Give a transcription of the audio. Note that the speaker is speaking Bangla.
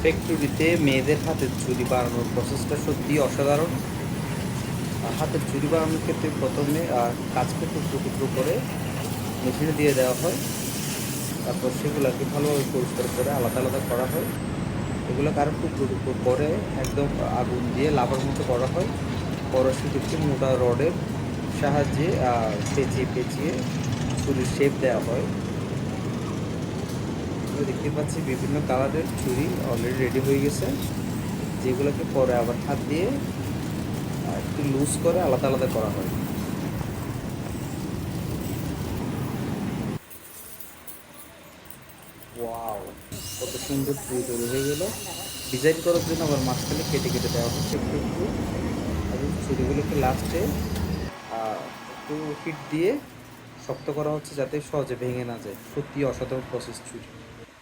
ফ্যাক্টরিতে মেয়েদের হাতের চুড়ি বানানোর প্রসেসটা সত্যিই অসাধারণ। হাতের চুড়ি বানানোর ক্ষেত্রে প্রথমে কাঁচকে টুকরো টুকরো করে মেশিনে দিয়ে দেওয়া হয়। তারপর সেগুলোকে ভালোভাবে পরিষ্কার করে আলাদা আলাদা করা হয়। এগুলোকে আরও টুকরো টুকরো করে একদম আগুন দিয়ে লাভার মতো করা হয়। পরে সেক্ষেত্রে মোটা রডের সাহায্যে পেঁচিয়ে পেঁচিয়ে ছুরির শেপ দেওয়া হয়। আমরা দেখতে পাচ্ছি বিভিন্ন কালারের ছুরি অলরেডি রেডি হয়ে গেছে, যেগুলোকে পরে আবার হাত দিয়ে একটু লুজ করে আলাদা আলাদা করা হয়। ওয়াও, কত সুন্দর ছুরি তৈরি হয়ে গেল। ডিজাইন করার জন্য আবার মাঝখানে কেটে কেটে দেওয়া হচ্ছে একটু একটু। এবং ছুরিগুলোকে লাস্টে একটু হিট দিয়ে শক্ত করা হচ্ছে যাতে সহজে ভেঙে না যায়। সত্যি অসাধারণ প্রসেস ছুরি।